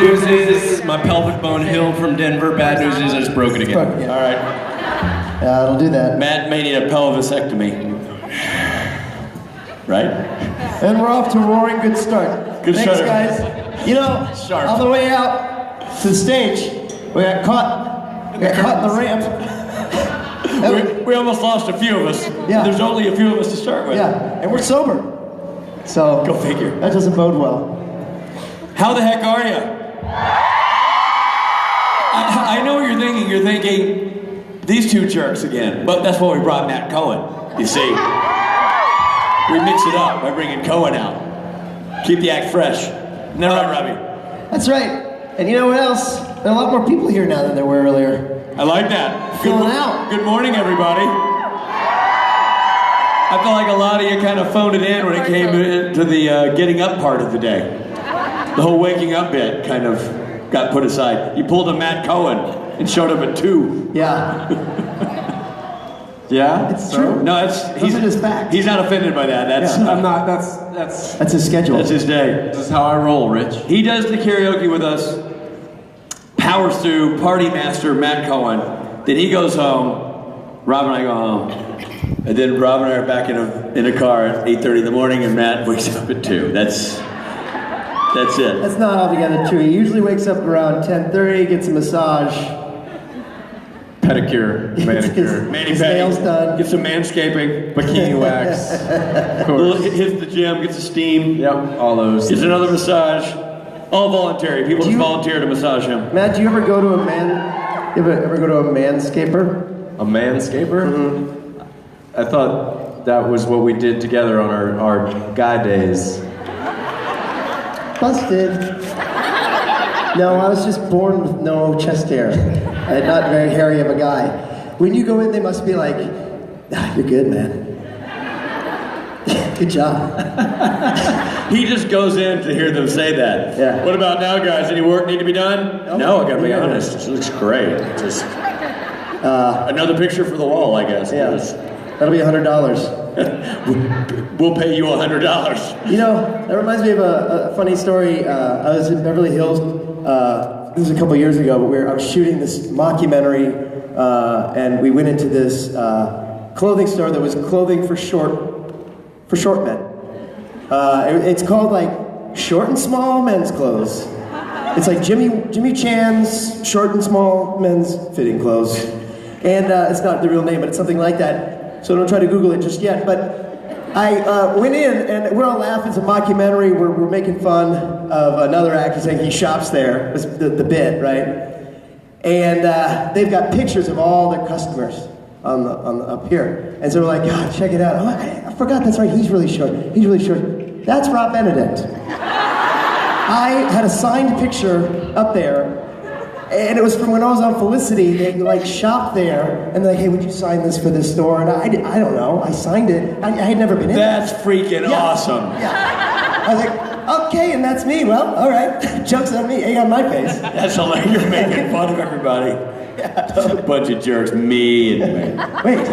news is my pelvic bone healed from Denver. Bad news is I just broke it again. All right. Yeah, it'll do that. Matt may need a pelvisectomy. Right? And we're off to a roaring good start. Good Thanks, start. guys. You know, Sharp. on the way out to the stage, we got caught in the ramp. We almost lost a few of us. Yeah. There's only a few of us to start with. Yeah, and we're sober. So Go figure. That doesn't bode well. How the heck are you? I know what you're thinking. You're thinking, these two jerks again. But that's why we brought Matt Cohen, you see. We mix it up by bringing Cohen out. Keep the act fresh. No, right, Robbie? That's right. And you know what else? There are a lot more people here now than there were earlier. I like that. Filling out. Good morning, everybody. I felt like a lot of you kind of phoned it in when it came to the getting up part of the day. The whole waking up bit kind of got put aside. You pulled a Matt Cohen and showed up at 2. Yeah. Yeah? It's true. No, Those are just facts. He's not offended by that. That's I'm not, that's his schedule. That's his day. this is how I roll, Rich. He does the karaoke with us, powers through, party master Matt Cohen. Then he goes home, Rob and I go home. And then Rob and I are back in a car at 8:30 in the morning and Matt wakes up at 2. That's it. That's not altogether true. He usually wakes up around 10:30, gets a massage, Pedicure, manicure, his nails done. Get some manscaping. bikini wax. Of course. Hits the gym, gets a steam. Yep, all those. Gets another massage. All voluntary. People just volunteer to massage him. Matt, do you ever go to a man? You ever go to a manscaper? A manscaper? Mm-hmm. I thought that was what we did together on our guy days. Busted. No, I was just born with no chest hair. I'm not very hairy of a guy. When you go in, they must be like, you're good, man. Good job. He just goes in to hear them say that. Yeah. What about now, guys? Any work need to be done? No, I gotta be honest. It looks great. Just another picture for the wall, I guess. Yeah. That'll be $100. We'll pay you $100. You know, that reminds me of a funny story. I was in Beverly Hills. This was a couple years ago, but I was shooting this mockumentary, and we went into this clothing store that was clothing for short men. It's called like Short and Small Men's Clothes. It's like Jimmy Chan's Short and Small Men's Fitting Clothes, and it's not the real name, but it's something like that. So don't try to Google it just yet. But I went in, and we're all laughing. It's a mockumentary. We're making fun of another actor saying he shops there. It's the bit, right? And they've got pictures of all their customers on the up here. And so we're like, God, check it out. Oh, I forgot. That's right. He's really short. He's really short. That's Rob Benedict. I had a signed picture up there. And it was from when I was on Felicity. They like shopped there, and they're like, "Hey, would you sign this for this store?" And I don't know. I signed it. I had never been in. That's freaking awesome. Yeah. I was like, okay, and that's me. Well, all right. Joke's on me. Egg on my face. That's hilarious. You're making fun of everybody. Yeah. Just a bunch of jerks. Me and me. Wait.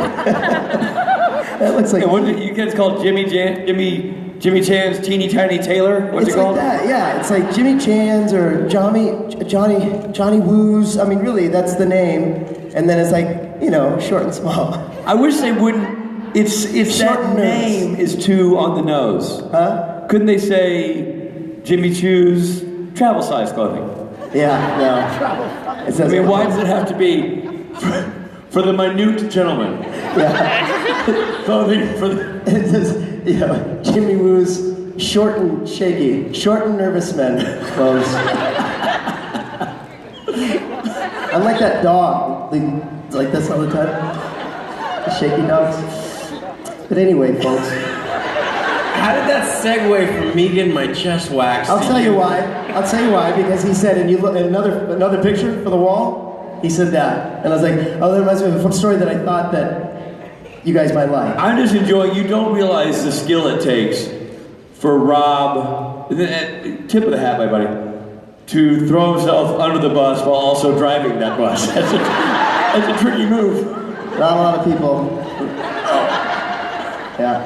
That looks like. Hey, what you guys called Jimmy Chan's Teeny Tiny Taylor? What's It's it called? like that, yeah. It's like Jimmy Chan's or Johnny Woo's. I mean, really, that's the name. And then it's like, you know, short and small. I wish they wouldn't. If Short that and name is too on the nose, Huh? couldn't they say Jimmy Choo's travel size clothing? Yeah, no. It I says mean, why does it have to be for the minute gentleman? Yeah. Clothing for the... It says, you know, Jimmy Woo's short and shaky, short and nervous men clothes. I'm like that dog, like this all the time. The shaky dogs. But anyway, folks. How did that segue from me getting my chest waxed? I'll tell you why. I'll tell you why, because he said, and you look at another picture for the wall, he said that. And I was like, oh, that reminds me of a story that I thought that you guys might like. I'm just enjoying, you don't realize the skill it takes for Rob, tip of the hat, my buddy, to throw himself under the bus while also driving that bus. That's a tricky move. Not a lot of people. Yeah.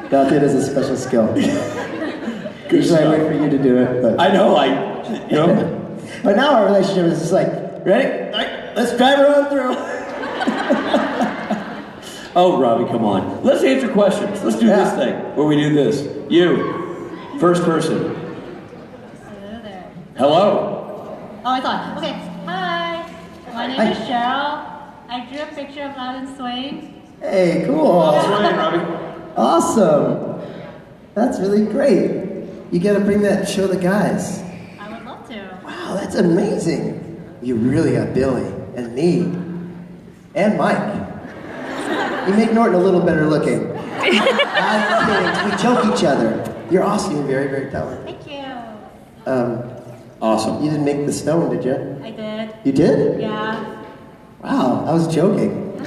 That is a special skill. Good Usually I stuff. wait for you to do it, but I know, You know? But now our relationship is just like, ready? All right, let's drive her on through. Oh, Robbie, come on. Let's answer questions. Let's do this thing where we do this. You, first person. Hello there. Hello. Oh, I thought. Okay. Hi. My name is Cheryl. I drew a picture of Loud and Swaying. Hey, cool. Swaying, Robbie. Awesome. That's really great. You gotta bring that and show the guys. I would love to. Wow, that's amazing. You really got Billy and me and Mike. You make Norton a little better looking. I'm kidding. We joke each other. You're awesome. You're very, very talented. Thank you. Awesome. You didn't make the stone, did you? I did. You did? Yeah. Wow, I was joking.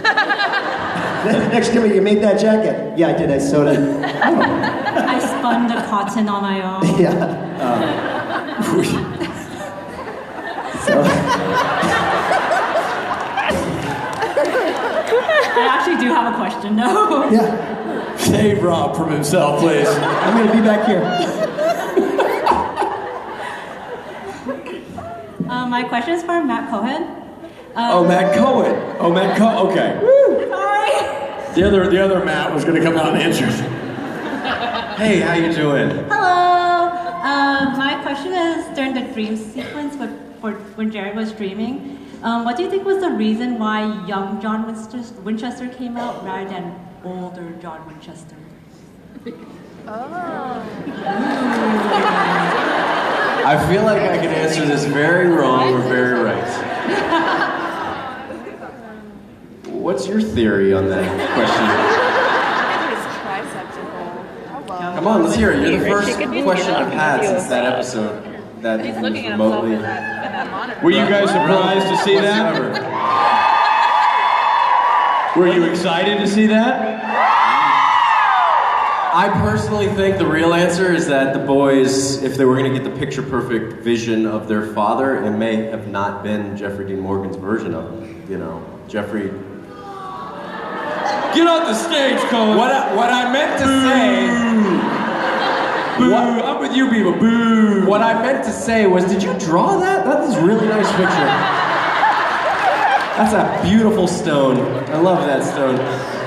Next time you made that jacket. Yeah, I did. I sewed it. Oh. I spun the cotton on my own. Yeah. So. I actually do have a question, no. Yeah. Save Rob from himself, please. I'm gonna be back here. My question is for Matt Cohen. Matt Cohen. Okay. Sorry. The other Matt was going to come out and answer. Hey, how you doing? Hello. My question is during the dream sequence when Jared was dreaming, what do you think was the reason why young John Winchester came out rather than older John Winchester? I feel like I can answer this very wrong or very right. What's your theory on that question? Come on, let's hear it. You're the first question I've had since that episode that was remotely. Were you guys surprised to see that? Were you excited to see that? I personally think the real answer is that the boys, if they were going to get the picture-perfect vision of their father, it may have not been Jeffrey Dean Morgan's version of him. You know, Jeffrey. Get off the stage, Cohen. What I meant to say. Boo. I'm with you, people. Boo. What I meant to say was, did you draw that? That is a really nice picture. That's a beautiful stone. I love that stone.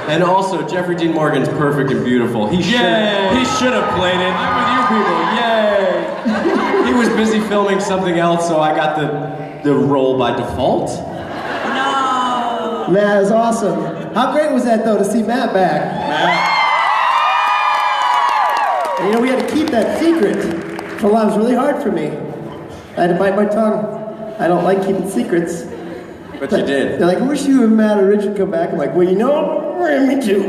And also, Jeffrey Dean Morgan's perfect and beautiful. He should have played it. I'm with you, people. Yay. He was busy filming something else, so I got the role by default. No. Man, that was awesome. How great was that, though, to see Matt back? And, you know, we had to keep that secret for a while. It was really hard for me. I had to bite my tongue. I don't like keeping secrets. But you did. They're like, I wish you and Matt and Rich would come back. I'm like, well, you know, me too.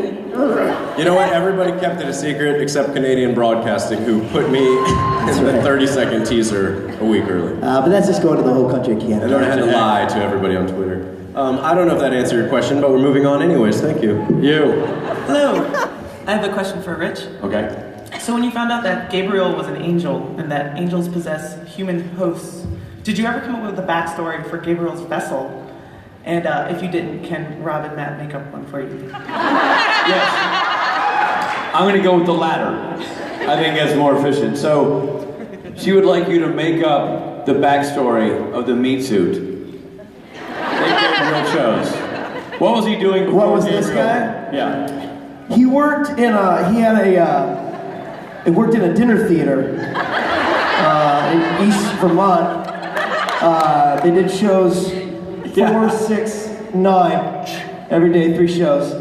You know what? Everybody kept it a secret except Canadian Broadcasting, who put me in the 30-second teaser a week early. But that's just going to the whole country of Canada. And then I had to lie to everybody on Twitter. I don't know if that answered your question, but we're moving on anyways. Thank you. You. Hello. I have a question for Rich. Okay. So when you found out that Gabriel was an angel and that angels possess human hosts, did you ever come up with a backstory for Gabriel's vessel? And if you didn't, can Rob and Matt make up one for you? Yes. I'm going to go with the latter. I think that's more efficient. So, she would like you to make up the backstory of the meat suit that Gabriel chose. What was he doing before? What was Gabriel? this guy? Yeah. He worked in he worked in a dinner theater in East Vermont. They did shows 4, 6, 9 every day, 3 shows.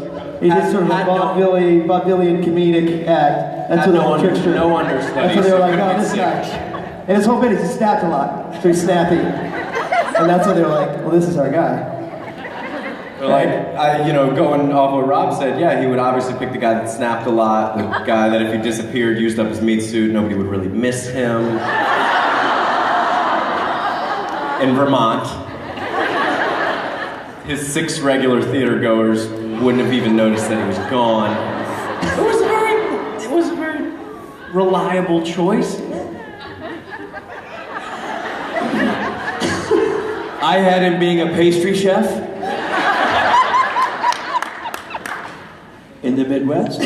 He did sort of a vaudevillian comedic act. That's what no trickster. No understudy. That's what they were like, so oh, this guy. And his whole bit is he snapped a lot, so he's snappy. And that's what they were like, well, this is our guy. Going off what Rob said, yeah, he would obviously pick the guy that snapped a lot, the guy that if he disappeared, used up his meat suit, nobody would really miss him. In Vermont, his 6 regular theater goers wouldn't have even noticed that he was gone. It was a very reliable choice. I had him being a pastry chef in the Midwest.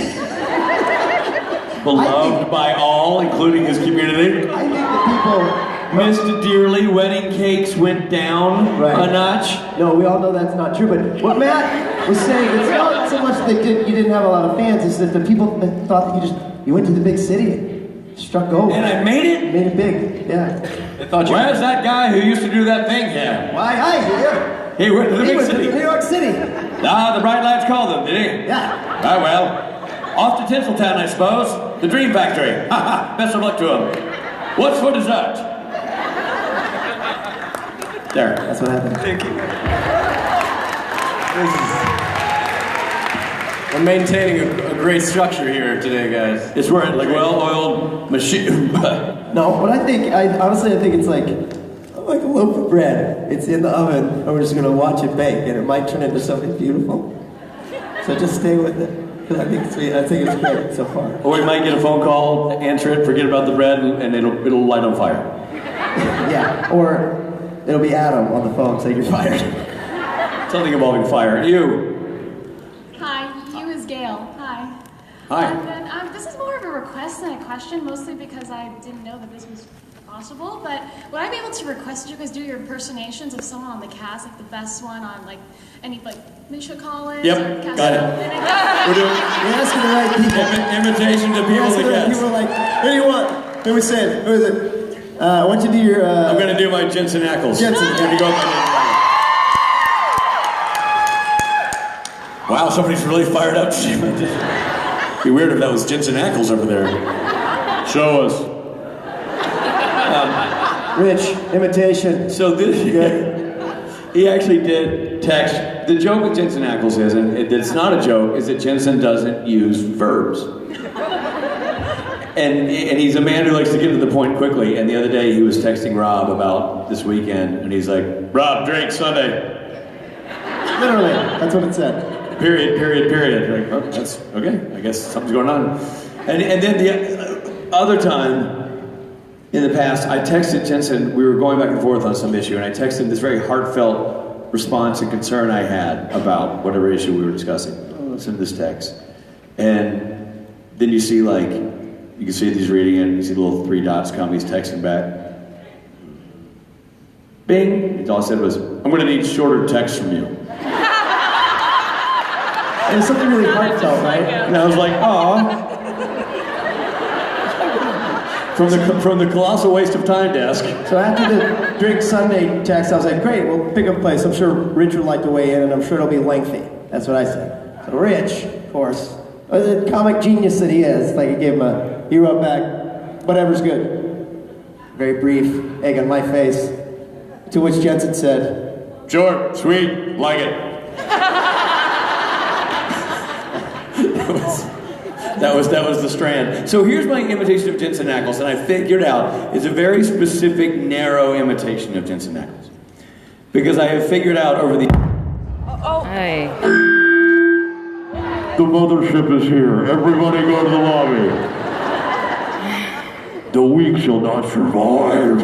Beloved by all, including his community. I think the people missed dearly. Wedding cakes went down a notch. No, we all know that's not true, but what Matt was saying, it's not so much that you didn't have a lot of fans, it's that the people thought that you went to the big city and struck gold. And I made it? Made it big, yeah. They thought where's that guy who used to do that thing here? Why, hi, He went to the big went city. to New York City. Ah, the bright lights called them, did he? Yeah. Ah, well, off to Tinseltown, I suppose. The Dream Factory. Ha ha, best of luck to him. What's for dessert? There. That's what happened. Thank you. We're maintaining a great structure here today, guys. It's where like well-oiled machine. No, but I think it's like a loaf of bread. It's in the oven, and we're just gonna watch it bake, and it might turn into something beautiful. So just stay with it, because I think it's great so far. Or we might get a phone call, answer it, forget about the bread, and it'll light on fire. Yeah, or it'll be Adam on the phone saying you're fired. Something involving fire. You. Hi, you is Gail. Hi. Hi. And then, this is more of a request than a question, mostly because I didn't know that this was possible. But would I be able to request you guys do your impersonations of someone on the cast, like the best one on like any Misha Collins? Yep, or Cass- got it. We're doing You're asking the right people. imitation to people Asking that the right guess. people are like, who do you want? Who we said? Who is it? I want you to do your. I'm gonna do my Jensen Ackles. Jensen. Here we go. Wow, somebody's really fired up. Be weird if that was Jensen Ackles over there. Show us. Rich, imitation. So this, he actually did text. The joke with Jensen Ackles is, and it's not a joke, is that Jensen doesn't use verbs. And he's a man who likes to get to the point quickly. And the other day he was texting Rob about this weekend, and he's like, Rob, drink Sunday. Literally, that's what it said. Period. Like, oh, that's okay. I guess something's going on. And then the other time in the past, I texted Jensen. We were going back and forth on some issue, and I texted this very heartfelt response and concern I had about whatever issue we were discussing. Oh, listen to this text, and then you see like you can see that he's reading it. You see the little 3 dots come. He's texting back. Bing. All I said was, "I'm going to need shorter text from you." And it's something really heartfelt, right? And I was like, "Aw." From the colossal waste of time desk. So after the Drink Sunday text, I was like, great, we'll pick up a place. I'm sure Rich would like to weigh in, and I'm sure it'll be lengthy. That's what I said. So Rich, of course, the comic genius that he is, like he wrote back, whatever's good. Very brief, egg on my face. To which Jensen said, Short, sweet, like it. That was the strand. So here's my imitation of Jensen Ackles, and I figured out it's a very specific, narrow imitation of Jensen Ackles. Because I have figured out over the... Hey. The mothership is here. Everybody go to the lobby. The weak shall not survive.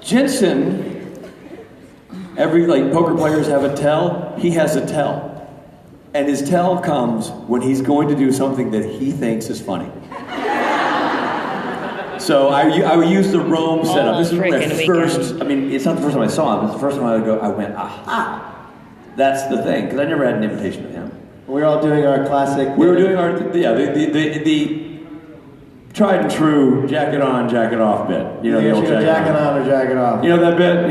Jensen... Every, poker players have a tell, he has a tell. And his tell comes when he's going to do something that he thinks is funny. So I would use the Rome setup. This is my first, it's not the first time I saw him, it's the first time I went, aha! That's the thing, because I never had an invitation of him. we're all doing our classic... We were doing the tried and true jacket on, jacket off bit. You know, the old jacket on or jacket off. You know that bit,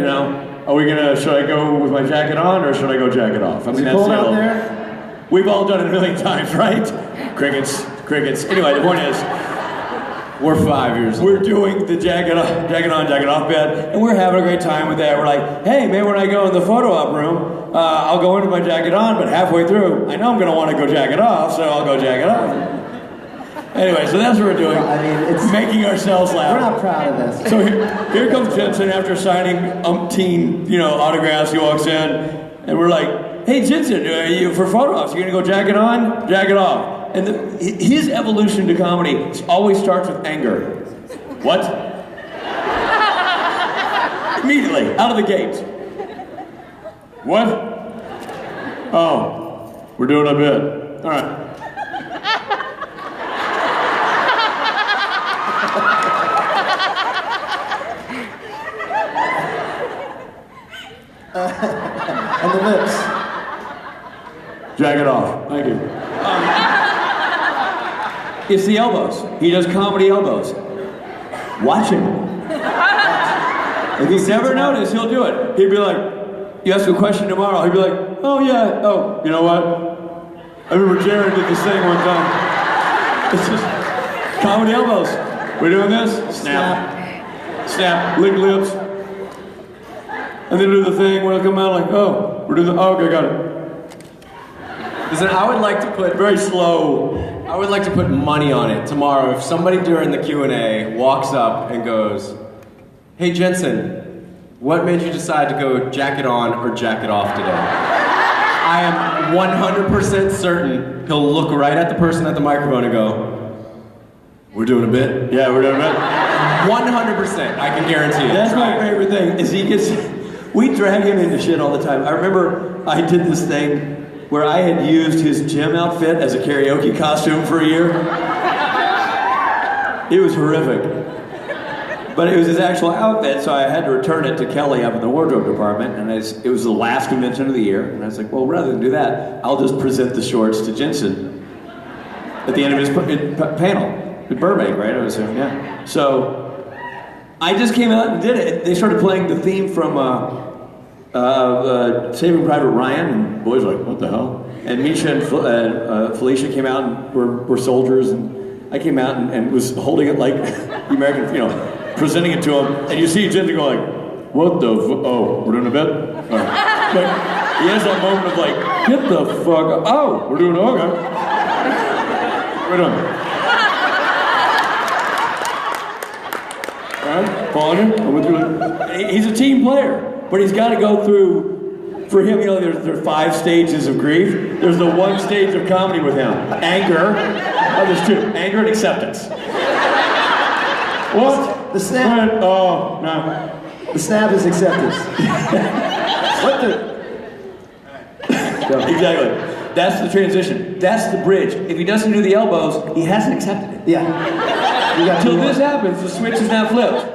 should I go with my jacket on or should I go jacket off? Is it cold out there? We've all done it a million times, right? Crickets. Anyway, the point is, we're 5 years old. We're doing the jacket on, jacket off bit, and we're having a great time with that. We're like, hey, maybe when I go in the photo op room, I'll go into my jacket on, but halfway through, I know I'm going to want to go jacket off, so I'll go jacket off. Anyway, so that's what we're doing. It's making ourselves laugh. We're not proud of this. So here comes Jensen after signing umpteen, autographs. He walks in, and we're like, "Hey, Jensen, for photo ops, you gonna go jacket on, jacket off?" And his evolution to comedy always starts with anger. What? Immediately out of the gate. What? Oh, we're doing a bit. All right. And the lips. Jack it off. Thank you. It's the elbows. He does comedy elbows. Watch him. If you've never noticed, he'll do it. He'd be like, you ask a question tomorrow, he'd be like, oh yeah, oh, you know what? I remember Jared did this thing one time. It's just comedy elbows. We're doing this? Snap. Snap. Lick lips. And then do the thing where it'll come out like, oh, we're doing the, oh, okay, got it. Listen, I would like to put Very slow. I would like to put money on it tomorrow if somebody during the Q&A walks up and goes, hey Jensen, what made you decide to go jacket on or jacket off today? I am 100% certain he'll look right at the person at the microphone and go, we're doing a bit? Yeah, we're doing a bit. 100%, I can guarantee it. That's my favorite thing, is he gets, we drag him into shit all the time. I remember I did this thing where I had used his gym outfit as a karaoke costume for a year. It was horrific. But it was his actual outfit, so I had to return it to Kelly up in the wardrobe department, and it was the last convention of the year, and I was like, well, rather than do that, I'll just present the shorts to Jensen at the end of his panel. In Burbank, right? I was saying, yeah. So I just came out and did it. They started playing the theme from Saving Private Ryan, and the boys were like, what the hell? And Misha and Felicia came out and were soldiers, and I came out and was holding it like the American, presenting it to him, and you see Jensen go like, what the oh, we're doing a bit? Oh. Like, he has that moment of like, get the fuck up. Oh, we're doing okay. We're doing. Alright, following him. He's a team player, but he's got to go through, for him, there are 5 stages of grief. There's the 1 stage of comedy with him. Anger. Oh, there's 2. Anger and acceptance. What? The snap. Oh, no. The snap is acceptance. What the? Exactly. That's the transition. That's the bridge. If he doesn't do the elbows, he hasn't accepted it. Yeah. Until this happens, the switch is now flipped.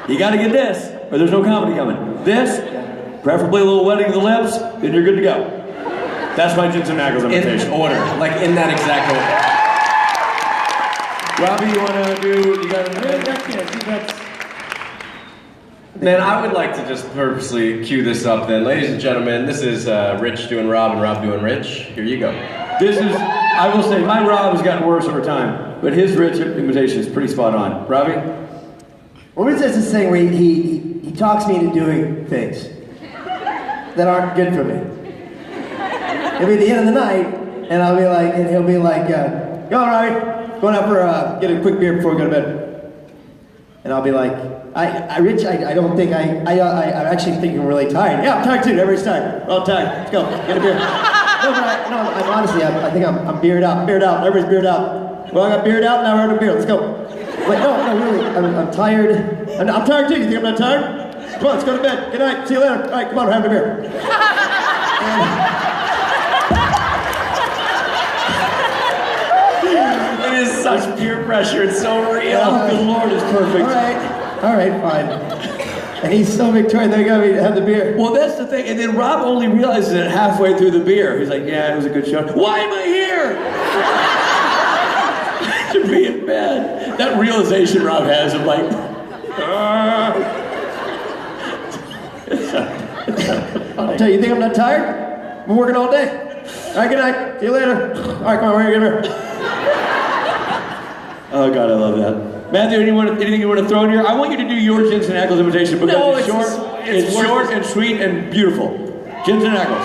You got to get this, or there's no comedy coming. This, preferably a little wetting of the lips, then you're good to go. That's my Jensen Ackles imitation. In order, like in that exact order. Robbie, you want to do? You got to. Man, I would like to just purposely cue this up then. Ladies and gentlemen, this is Rich doing Rob and Rob doing Rich. Here you go. This is, I will say, my Rob has gotten worse over time, but his Rich imitation is pretty spot on. Robbie? Well, Rich does this thing where he talks me into doing things that aren't good for me. It'll be the end of the night, and I'll be like, and he'll be like, go on, Robbie. Going out for get a quick beer before we go to bed. And I'll be like, Rich, I don't think I'm actually thinking I'm really tired. Yeah, I'm tired too. Everybody's tired. We're all tired. Let's go. Get a beer. I'm honestly, I think I'm bearded out. Everybody's bearded out. Well, I got bearded out, now we're out of beer. Let's go. Like, no, really. I'm tired. I'm tired too. You think I'm not tired? Come on, let's go to bed. Good night. See you later. All right, come on, we're having a beer. It is such peer pressure, it's so real. Oh, the Lord is perfect. All right, fine. And he's so victorious, they got me to have the beer. Well, that's the thing. And then Rob only realizes it halfway through the beer. He's like, yeah, it was a good show. Why am I here? To be in bed. That realization Rob has of like, I'll tell you, you think I'm not tired? I've been working all day. All right, good night. See you later. All right, come on, we're gonna get a beer. Oh God, I love that. Matthew, anything you want to throw in here? I want you to do your Jensen Ackles imitation because it's short and sweet and beautiful. Jensen Ackles.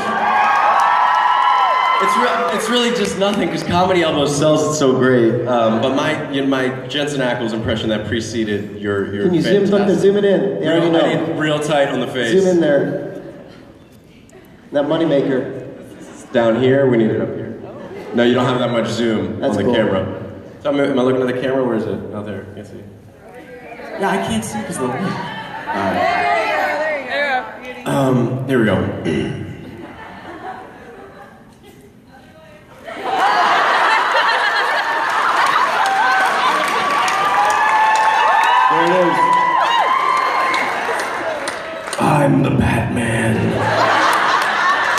It's really just nothing because Comedy Elbows sells it so great. But my Jensen Ackles impression that preceded your Can you zoom it in? I need real tight on the face. Zoom in there. That moneymaker. Down here, we need it up here. No, you don't have that much zoom That's on the cool. camera. So am I looking at the camera? Where is it? Out there. Can't see. Yeah, I can't see because of the light. Here we go. There it is. I'm the Batman.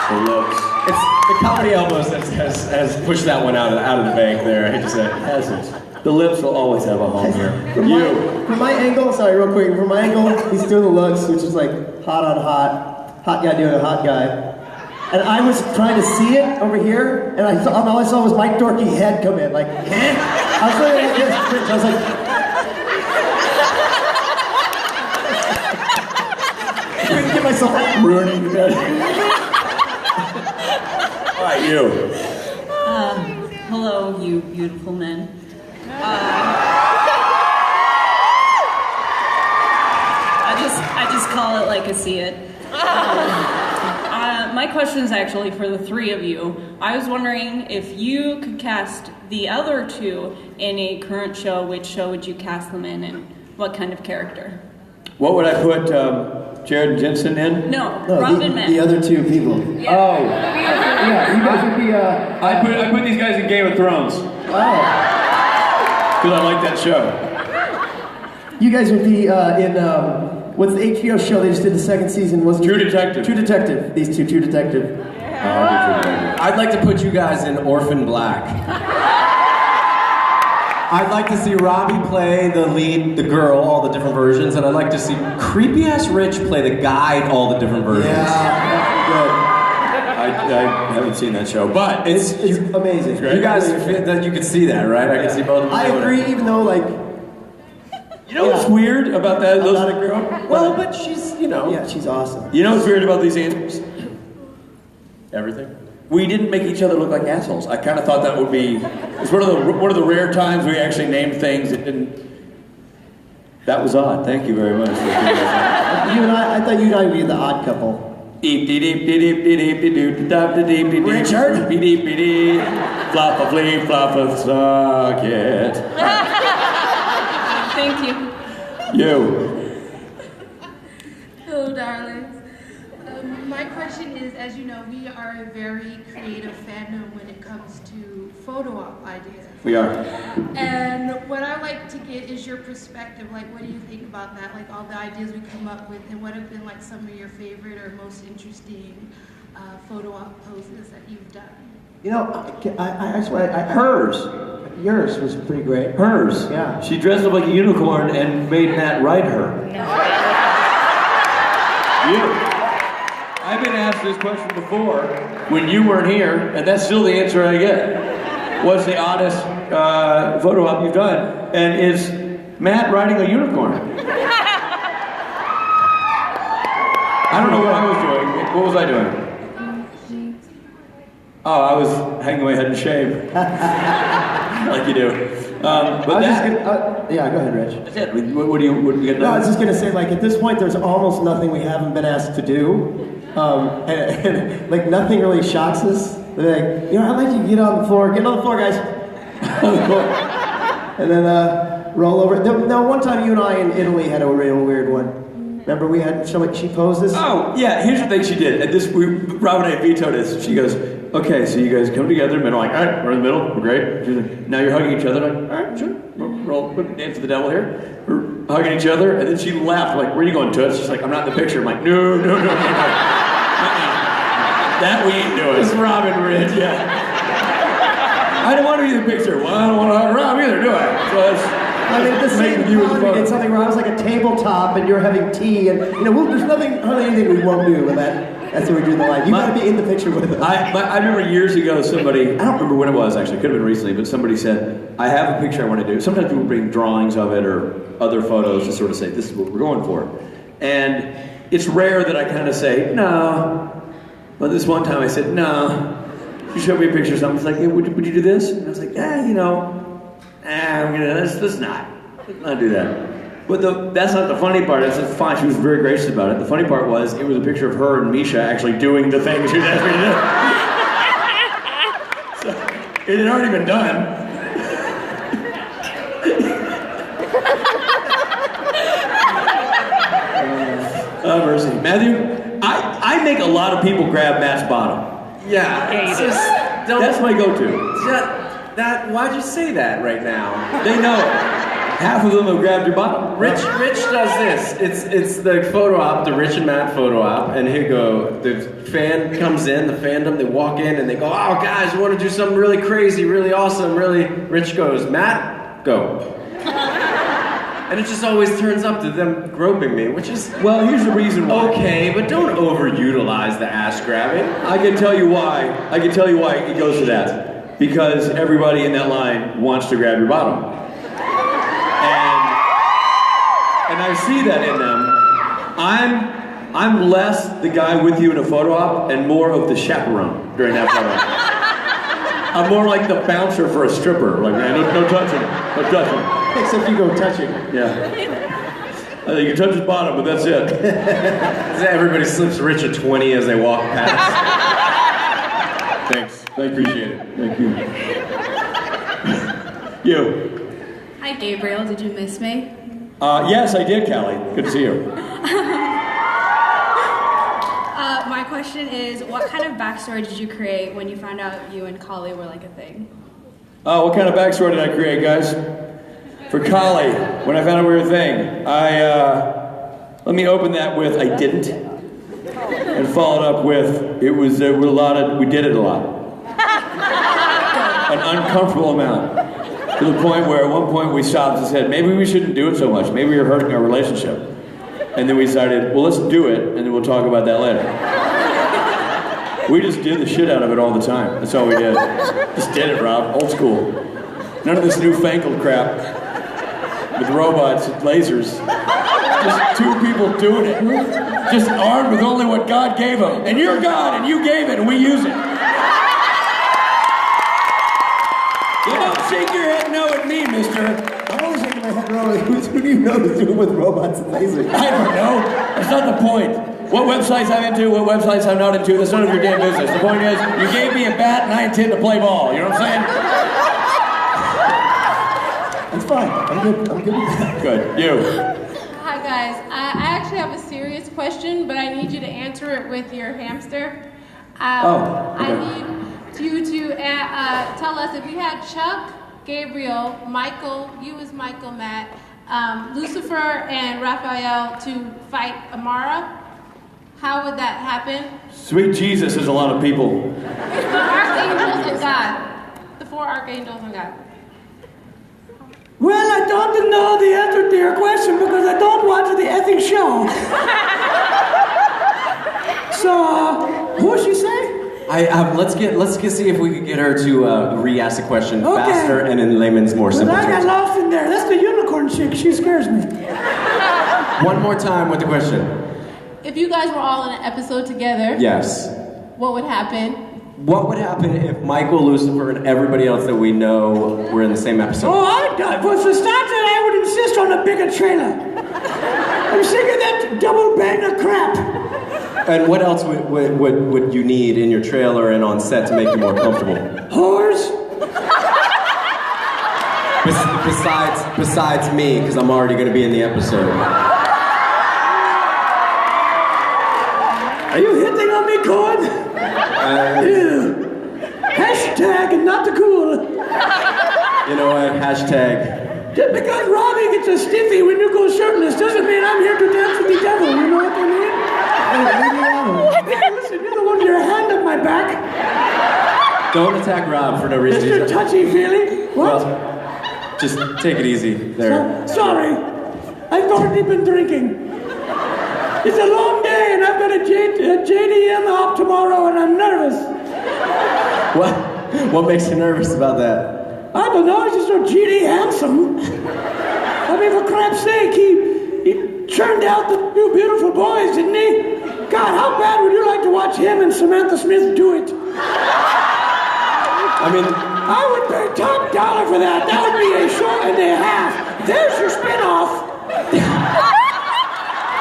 The looks. It's the comedy elbows has pushed that one out of the bank there. I hate to say. Hasn't. The lips will always have a home here. From my angle, sorry, real quick. From my angle, he's doing the looks, which is like hot on hot guy doing a hot guy. And I was trying to see it over here, and all I saw was my dorky head come in, like, eh? I was looking at this, I was like, I couldn't get myself ruining it. All right, you. Hello, you beautiful men. I just call it like I see it. My question is actually for the three of you. I was wondering if you could cast the other two in a current show, which show would you cast them in, and what kind of character? What would I put Jared Jensen in? No, Rob and Matt. The other two people. Yeah. Oh. Yeah, you guys would be, I put these guys in Game of Thrones. Oh. Because I like that show. You guys would be in, what's the HBO show they just did the second season? Wasn't True it? Detective. True Detective. These two, True Detective. I'd like to put you guys in Orphan Black. I'd like to see Robbie play the lead, the girl, all the different versions, and I'd like to see creepy ass Rich play the guy, all the different versions. Yeah, good. I haven't seen that show, but It's amazing. You guys, you can see that, right? I can see both of them. I agree, even though, like, you know what's weird about that? I'm not a girl. Well, but she's, you know. Yeah, she's awesome. You know what's weird about these answers? Everything. We didn't make each other look like assholes. I kind of thought that would be. It's one of the rare times we actually named things that didn't. That was odd. Thank you very much. You and I thought you and I would be the odd couple. Richard. Floppa flea floppa suck it. Thank you. You. Hello, darlings. My question is, as you know, we are a very creative fandom when it comes to photo op ideas. We are. And what I like to get is your perspective. Like, what do you think about that? Like, all the ideas we come up with, and what have been like some of your favorite or most interesting photo op poses that you've done? You know, I swear, Hers. yours was pretty great. Hers. Yeah. She dressed up like a unicorn and made Matt ride her. You. I've been asked this question before when you weren't here, and that's still the answer I get. What's the oddest photo op you've done? And is Matt riding a unicorn? I don't know what I was doing. What was I doing? Oh, I was hanging my head in shame. Like you do. But yeah, go ahead, Rich. that's it. What do you get done? No, I was just gonna say, like, at this point, there's almost nothing we haven't been asked to do. And like, nothing really shocks us. They're like, you know, I'd like you to get on the floor, guys. And then roll over. No, one time you and I in Italy had a real weird one. Remember we had she posed this? Oh, yeah, here's the thing she did. And this, Rob and I vetoed this. She goes, okay, so you guys come together in the middle, like, all right, we're in the middle, we're great. She's like, now you're hugging each other, like, all right, sure, roll, dance for the devil here. We're hugging each other, and then she laughed, like, where are you going, Toots? She's like, I'm not in the picture. I'm like, no. That we ain't doing. It's Robin Ridge, yeah. I don't want to be in the picture. Well, I don't want to hug Rob either, do I? So that's... I mean, the same time we did something where I was like a tabletop and you're having tea, and you know, there's hardly anything we won't do with that. That's what we do in the line. You gotta be in the picture with us. I remember years ago somebody, I don't remember when it was actually, it could have been recently, but somebody said, I have a picture I want to do. Sometimes people bring drawings of it or other photos to sort of say, this is what we're going for. And it's rare that I kind of say, no. But this one time I said, no. She showed me a picture of something. It's like, hey, would you do this? And I was like, you know, let's not do that. But that's not the funny part. It's fine. She was very gracious about it. The funny part was it was a picture of her and Misha actually doing the thing she was asking me to do. So it had already been done. Mercy. Matthew, I make a lot of people grab Matt's bottom. Yeah. That's my go-to. Why'd you say that right now? They know it. Half of them have grabbed your bottom. Rich does this. It's the photo op, the Rich and Matt photo op, and he'll go, the fan comes in, the fandom, they walk in and they go, oh guys, we want to do something really crazy, really awesome, really... Rich goes, Matt, go. And it just always turns up to them groping me, which is... Well, here's the reason why. Okay, but don't overutilize the ass grabbing. I can tell you why. I can tell you why it goes to that. Because everybody in that line wants to grab your bottom. And I see that in them. I'm less the guy with you in a photo op and more of the chaperone during that photo op. I'm more like the bouncer for a stripper. Like, man, no touching. No touching. Except you go touching. Yeah. You can touch his bottom, but that's it. Everybody slips Rich a 20 as they walk past. Thanks. I appreciate it. Thank you. You. Hi, Gabriel. Did you miss me? Yes, I did, Callie. Good to see you. My question is, what kind of backstory did you create when you found out you and Kali were like a thing? What kind of backstory did I create, guys? For Kali, when I found out we were a thing, let me open that with I didn't, and followed up with we did it a lot, an uncomfortable amount, to the point where at one point we stopped and said maybe we shouldn't do it so much, maybe we're hurting our relationship, and then we decided, well, let's do it, and then we'll talk about that later. We just did the shit out of it all the time. That's all we did. Just did it, Rob. Old school. None of this newfangled crap with robots and lasers. Just two people doing it. Just armed with only what God gave them. And you're God, and you gave it, and we use it. You don't shake your head no at me, mister. I'm only shaking my head no. Who do you know is doing with robots and lasers? I don't know. That's not the point. What websites I'm into, what websites I'm not into, that's none of your damn business. The point is, you gave me a bat and I intend to play ball. You know what I'm saying? It's fine. I'm good with that. Good. You. Hi guys, I actually have a serious question, but I need you to answer it with your hamster. Okay. I need you to tell us if you had Chuck, Gabriel, Michael, you as Michael, Matt, Lucifer, and Raphael to fight Amara. How would that happen? Sweet Jesus is a lot of people. It's the archangels and God. The four archangels and God. Well, I don't know the answer to your question because I don't watch the effing show. So, who'd she say? Let's see if we could get her to re-ask the question faster and in layman's more simple I got terms. lost in there. That's the unicorn chick. She scares me. One more time with the question. If you guys were all in an episode together, Yes. what would happen? What would happen if Michael, Lucifer, and everybody else that we know were in the same episode? Oh, for starters, I would insist on a bigger trailer. I'm sick of that double banger crap. And what else would you need in your trailer and on set to make you more comfortable? Whores? Besides me, because I'm already going to be in the episode. Are you hitting on me, Cord? Hashtag not the cool. You know what? Hashtag. Just because Robbie gets a stiffy when you go shirtless doesn't mean I'm here to dance with the devil. You know what I mean? Hey, listen, you're the one with your hand up my back. Don't attack Rob for no reason. Mr. Touchy-feely. What? Well, just take it easy there. Sorry. I've already been drinking. It's a long day and I've got a JDM op tomorrow and I'm nervous. What makes you nervous about that? I don't know, he's just so GD handsome. I mean, for crap's sake, he churned out the two beautiful boys, didn't he? God, how bad would you like to watch him and Samantha Smith do it? I mean, I would pay top dollar for that. That would be a show and a half. There's your spin-off.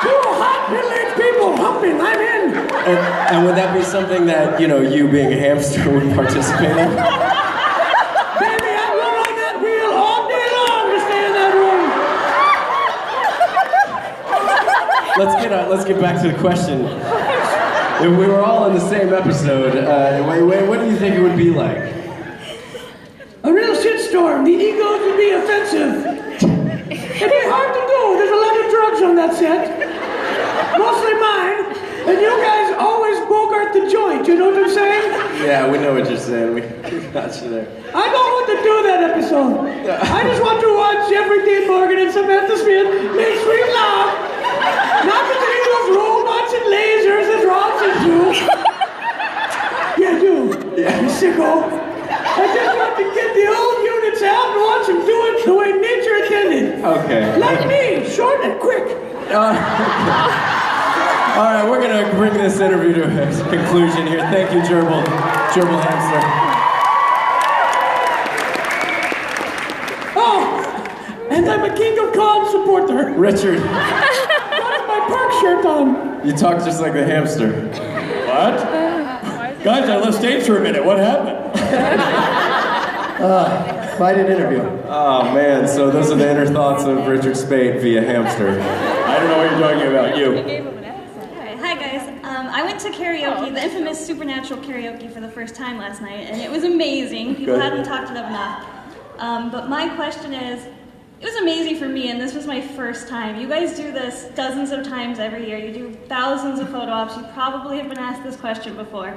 Two hot middle-aged people humping, I'm in. And would that be something that, you being a hamster would participate in? Baby, I'd run on that wheel all day long to stay in that room. Let's get back to the question. If we were all in the same episode, what do you think it would be like? A real shitstorm. The egos would be offensive. It ain't hard to do. There's a lot of drugs on that set. Mostly mine. And you guys always bogart the joint, you know what I'm saying? Yeah, we know what you're saying. We got you there. I don't want to do that episode. I just want to watch Jeffrey Dean Morgan and Samantha Smith make sweet love. Not to see those robots and lasers that Rob's into. Yeah, you. You sicko. I just want to get the old units out and watch them do it the way nature intended. Okay. Like me, short and quick. All right, we're going to bring this interview to a conclusion here. Thank you, Gerbil Hamster. Oh, and I'm a King of Con supporter. Richard. Got my park shirt on. You talk just like the hamster. What? Guys, I left stage for a minute. What happened? Quite an interview. Oh, man. So those are the inner thoughts of Richard Spade via hamster. I don't know what you're talking about. You. Hi guys, I went to karaoke, the infamous supernatural karaoke for the first time last night, and it was amazing. People hadn't talked it up enough. But my question is, it was amazing for me, and this was my first time. You guys do this dozens of times every year. You do thousands of photo ops. You probably have been asked this question before.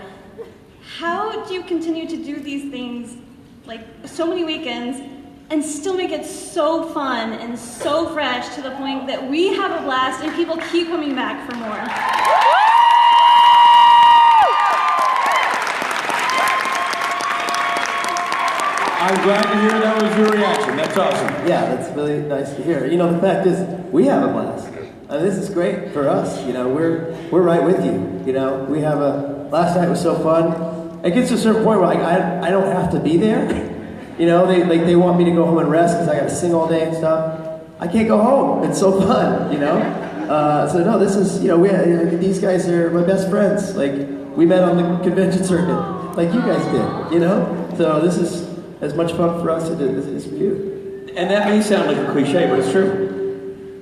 How do you continue to do these things, like so many weekends, and still make it so fun and so fresh to the point that we have a blast and people keep coming back for more? I'm glad to hear that was your reaction. That's awesome. Yeah, that's really nice to hear. You know, the fact is, we have a blast. This is great for us. You know, we're right with you. You know, we have last night was so fun. It gets to a certain point where I don't have to be there. You know, they want me to go home and rest because I got to sing all day and stuff. I can't go home. It's so fun, you know. So no, this is, you know, these guys are my best friends. Like, we met on the convention circuit, like you guys did, you know. So this is as much fun for us as it is for you. And that may sound like a cliche, but it's true.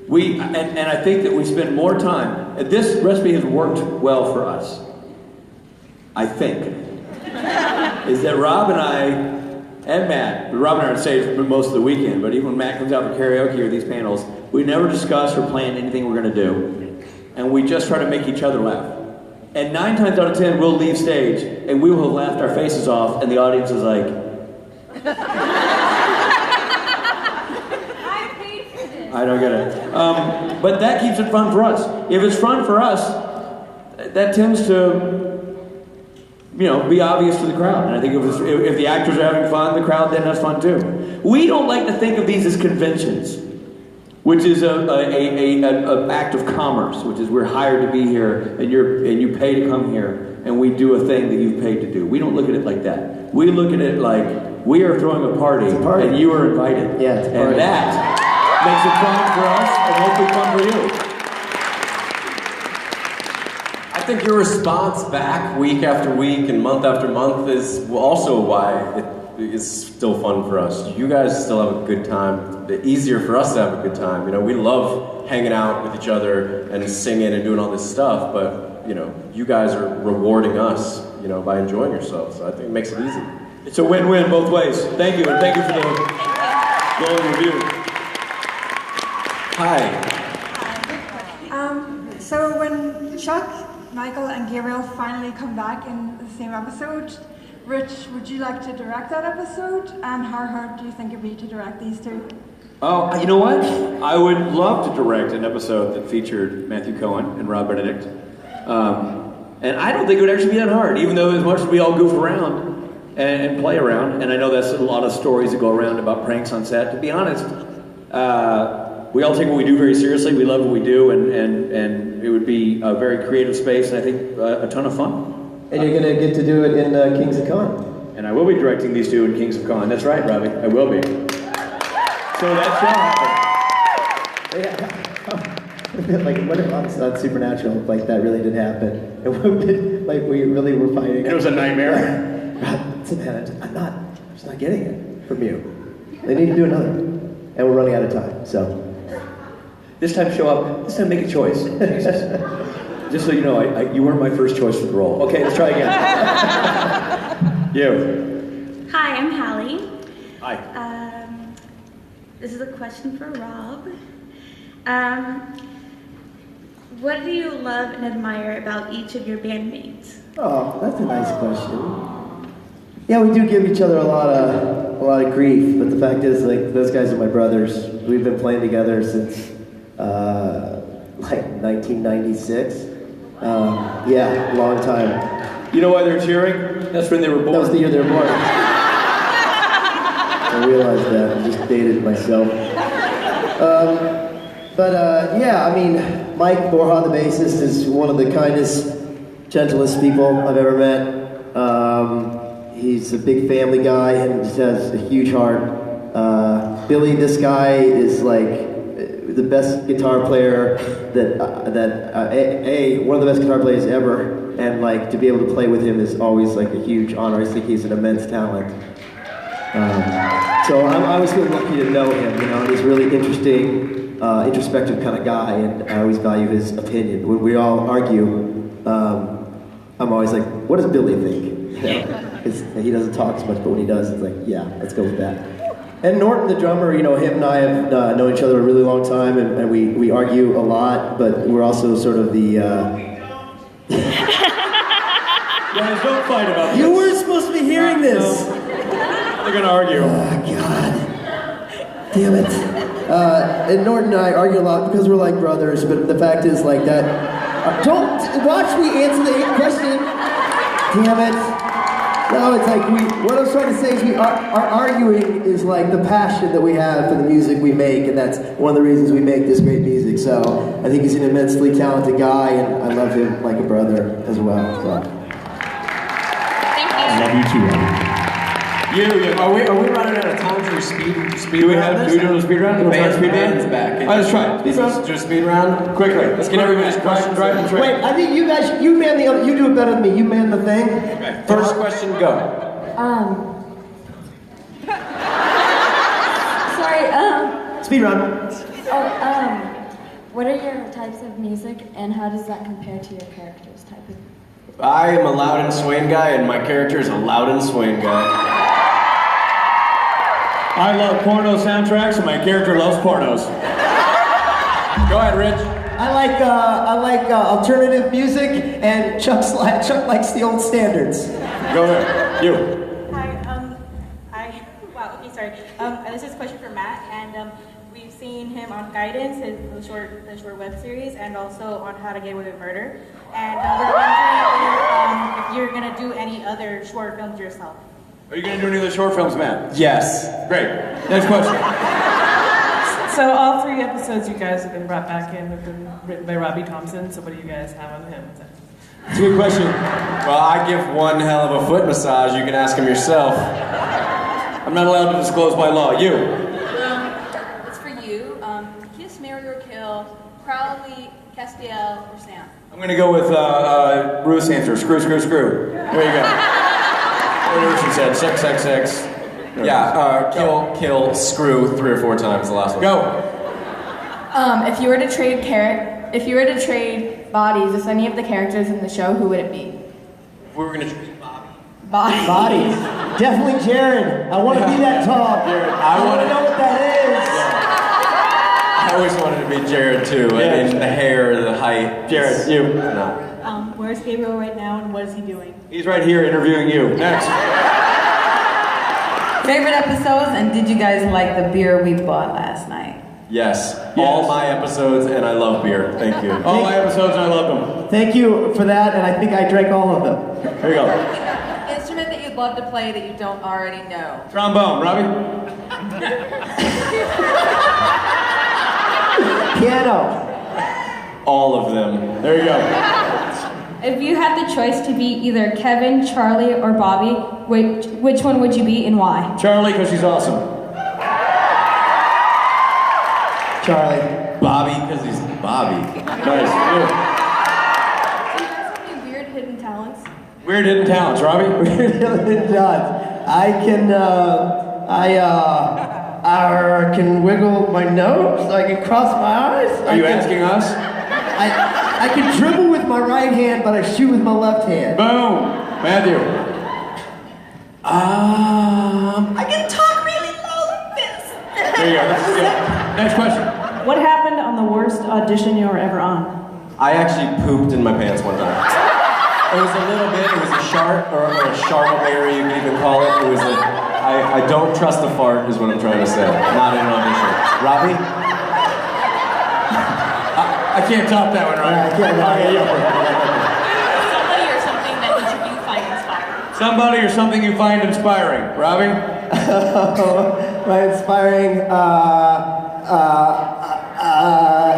And I think that we spend more time. This recipe has worked well for us. I think is that Rob and I. And Matt, Rob and I are on stage for most of the weekend, but even when Matt comes out for karaoke or these panels, we never discuss or plan anything we're going to do. And we just try to make each other laugh. And 9 times out of 10, we'll leave stage, and we will have laughed our faces off, and the audience is like... I paid for this. I don't get it. But that keeps it fun for us. If it's fun for us, that tends to... you know, be obvious to the crowd. And I think if the actors are having fun, the crowd then has fun too. We don't like to think of these as conventions, which is an act of commerce, which is we're hired to be here and you pay to come here and we do a thing that you've paid to do. We don't look at it like that. We look at it like we are throwing a party, and you are invited. Yeah, it's a party. And that makes it fun for us and hopefully fun for you. I think your response back week after week and month after month is also why it is still fun for us. You guys still have a good time. It's easier for us to have a good time. You know, we love hanging out with each other and singing and doing all this stuff, but, you know, you guys are rewarding us, you know, by enjoying yourselves. So I think it makes it easy. It's a win-win both ways. Thank you, and thank you for the glowing review. Hi. So when Chuck, Michael and Gabriel finally come back in the same episode, Rich, would you like to direct that episode? And how hard do you think it'd be to direct these two? Oh, you know what? I would love to direct an episode that featured Matthew Cohen and Rob Benedict. And I don't think it would actually be that hard, even though as much as we all goof around and play around, and I know that's a lot of stories that go around about pranks on set. To be honest, we all take what we do very seriously. We love what we do, and it would be a very creative space, and I think a ton of fun. And you're going to get to do it in Kings of Con. And I will be directing these two in Kings of Con. That's right, Robbie. I will be. So that shall happen. Yeah. Like, what if it's not supernatural? Like, that really did happen. And like, we really were fighting. It was a nightmare. I'm just not getting it from you. They need to do another. And we're running out of time, so. This time show up. This time make a choice. Jesus. Just so you know, you weren't my first choice for the role. Okay, let's try again. You. Hi, I'm Hallie. Hi. This is a question for Rob. What do you love and admire about each of your bandmates? Oh, that's a nice question. Yeah, we do give each other a lot of grief, but the fact is, like, those guys are my brothers. We've been playing together since like 1996. Yeah, long time. You know why they're cheering? That's when they were born. That was the year they were born. I realized that. I just dated myself. Yeah, I mean, Mike Borja, the bassist, is one of the kindest, gentlest people I've ever met. He's a big family guy and just has a huge heart. Billy, this guy is like the best guitar player one of the best guitar players ever, and like to be able to play with him is always like a huge honor. I think he's an immense talent. So I always feel lucky to know him. You know, he's really interesting, introspective kind of guy, and I always value his opinion. When we all argue, I'm always like, what does Billy think? He doesn't talk as much, but when he does, it's like, yeah, let's go with that. And Norton, the drummer, you know, him and I have known each other a really long time, and we argue a lot, but we're also sort of the... Guys, don't fight about this. You were supposed to be hearing this! They're gonna argue. Oh, God. Damn it. And Norton and I argue a lot because we're like brothers, but the fact is, like, that... don't watch me answer the question! Damn it. No, it's like what I was trying to say is our arguing is like the passion that we have for the music we make, and that's one of the reasons we make this great music. So I think he's an immensely talented guy, and I love him like a brother as well. So. Thank you. I love you too, Rob. Are we running out of time for speed do we do a speed round? The band's back. Let's try it. Speed round. Do a speed round? Quickly. Let's get everybody's questions. Wait, I think you guys, you do it better than me. You man the thing. Okay. First question, go. Sorry, Speed round. what are your types of music and how does that compare to your character's type of? I am a Loudon Swain guy, and my character is a Loudon Swain guy. I love porno soundtracks, and my character loves pornos. Go ahead, Rich. I like alternative music, and Chuck likes the old standards. Go ahead. You. Hi. Wow. Okay, sorry. This is a question for Matt, and we've seen him on Guidance, the short web series, and also on How to Get Away with Murder. And we're wondering if you're gonna do any other short films yourself. Are you going to do any of the short films, Matt? Yes. Great. Next question. So all 3 episodes you guys have been brought back in have been written by Robbie Thompson, so what do you guys have on him? It's a good question. Well, I give one hell of a foot massage. You can ask him yourself. I'm not allowed to disclose by law. You. It's for you. Kiss, marry, or kill, Crowley, Castiel, or Sam. I'm going to go with Ruth's answer. Screw, screw, screw. There you go. She said sex. Yeah, kill, screw 3 or 4 times. The last one. Go. If you were to trade bodies with any of the characters in the show, who would it be? We were gonna trade Bobby. Bodies. Definitely Jared. I want to be that tall. Jared. I want to know what that is. I always wanted to be Jared too. Yeah. I mean, the hair, the height. Jared, you. No. Where's Gabriel right now, and what is he doing? He's right here interviewing you. Next. Favorite episodes, and did you guys like the beer we bought last night? Yes. All my episodes, and I love beer. Thank you. All my episodes, and I love them. Thank you for that, and I think I drank all of them. There you go. Instrument that you'd love to play that you don't already know. Trombone, Robbie. Piano. All of them. There you go. If you had the choice to be either Kevin, Charlie, or Bobby, which one would you be and why? Charlie, because she's awesome. Charlie. Bobby, because he's Bobby. Nice. Do you guys have any weird hidden talents? Weird hidden talents, Robbie. Weird hidden talents. I can wiggle my nose. I can cross my eyes. Are you asking us? I can dribble with my right hand, but I shoot with my left hand. Boom. Matthew. I can talk really low like this. There you go. Next question. What happened on and the worst audition you were ever on? I actually pooped in my pants one time. It was a little bit, it was a shart, or a shartleberry, you could even call it. It was I don't trust the fart, is what I'm trying to say. Not in an audition. Robbie? I can't top that one, right? Somebody or something that each of you find inspiring. Somebody or something you find inspiring. Robbie? My inspiring,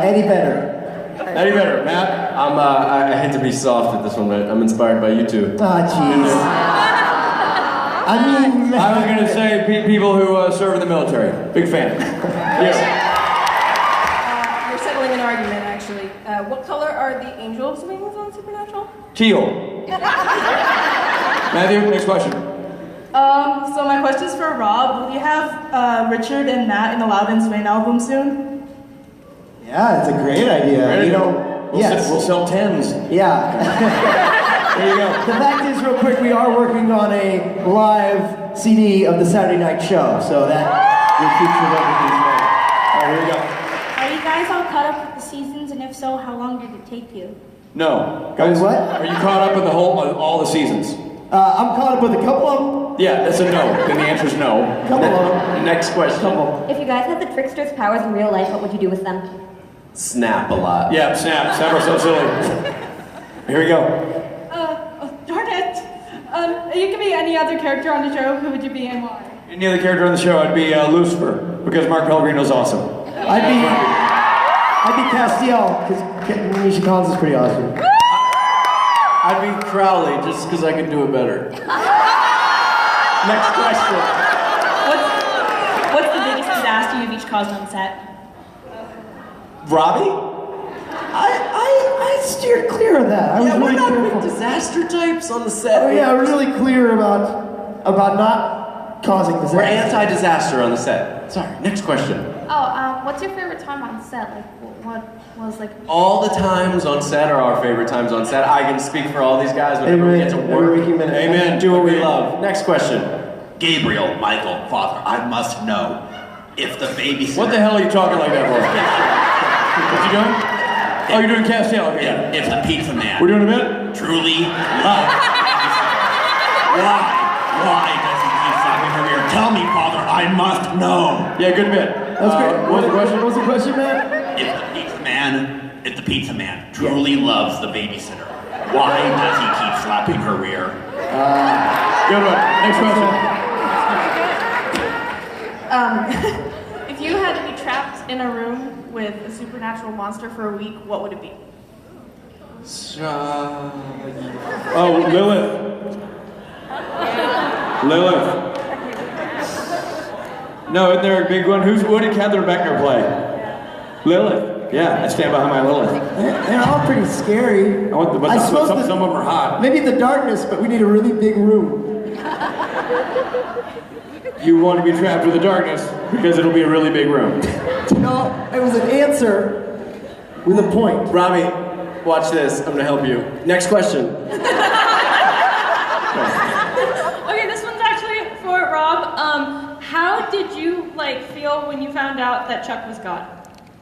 Eddie Vedder. Eddie Vedder. Matt? I hate to be soft at this one, but I'm inspired by you two. Ah, jeez. I mean... I was going to say people who serve in the military. Big fan. You're settling an argument, actually. What color are the angels' wings on Supernatural? Teal. Matthew, next question. So my question is for Rob. Will you have Richard and Matt in the Loud and Swain album soon? Yeah, it's a great idea. Ready? You know, We'll sell tens. Yeah. There you go. The fact is, real quick, we are working on a live CD of the Saturday night show, so that will feature everything's ready. All right, here we go. Are you guys all caught up with the seasons, and if so, how long did it take you? No. Guys, what? Are you caught up with all the seasons? I'm caught up with a couple of them. Yeah, that's a no. Then the answer is no. Couple of them. Next question. If you guys had the trickster's powers in real life, what would you do with them? Snap a lot. Yeah, snap. Snap are so silly. Here we go. Darn it! You could be any other character on the show. Who would you be and why? Any other character on the show, I'd be Lucifer, because Mark Pellegrino's awesome. I'd be Castiel, because Misha Collins is pretty awesome. I'd be Crowley, just because I could do it better. Next question. What's the biggest disaster you've each caused on set? Robbie? I steered clear of that. I was we're really not careful. big disaster types on the set. Oh yeah, I was really clear about not causing disaster. We're anti-disaster on the set. Sorry, next question. Oh, what's your favorite time on set? Like, what was like? All the times on set are our favorite times on set. I can speak for all these guys whenever we get to work. Amen. Do what we love. Next question. Gabriel, Michael, Father, I must know if the babysitter... What the hell are you talking like that for? What you doing? Oh, you're doing Castiel. Okay. Yeah, if the pizza man... We're doing a bit? Truly loves Why does he keep slapping her ear? Tell me, Father, I must know. Yeah, good bit. That's great. What was the question? What was the question, man? If the pizza man truly loves the babysitter, why does he keep slapping her rear? Good one. Next question. If you had to be trapped in a room with a supernatural monster for a week, what would it be? Oh, Lilith. Lilith. No, isn't there a big one? What did Catherine Beckner play? Lilith. Yeah, I stand behind my Lilith. They're all pretty scary. Some of them are hot. Maybe the darkness, but we need a really big room. You want to be trapped with the darkness because it'll be a really big room. No, it was an answer with a point. Robbie, watch this. I'm going to help you. Next question. Okay, this one's actually for Rob. How did you feel when you found out that Chuck was God?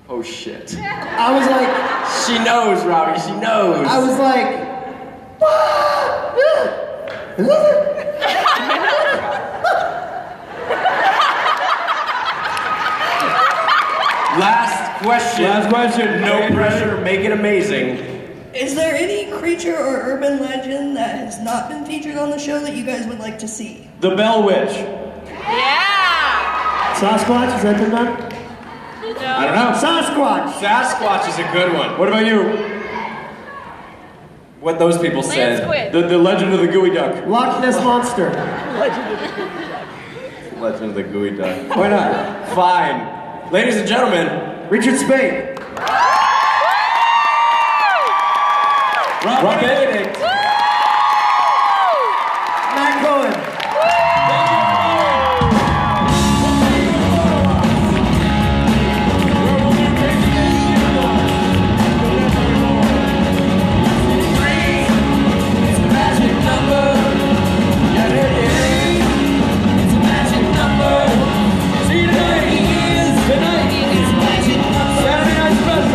Oh shit. I was like... She knows, Robbie. She knows. I was like... Last question. Last question. No pressure. Make it amazing. Is there any creature or urban legend that has not been featured on the show that you guys would like to see? The Bell Witch. Yeah! Sasquatch, is that the name? I don't know. Sasquatch! Sasquatch is a good one. What about you? What those people said. The Legend of the Gooey Duck. Loch Ness Monster. Legend of the Gooey Duck. Why not? Fine. Ladies and gentlemen, Richard Spade. Rob Benedict. Matt Cohen. Saturday Night Special.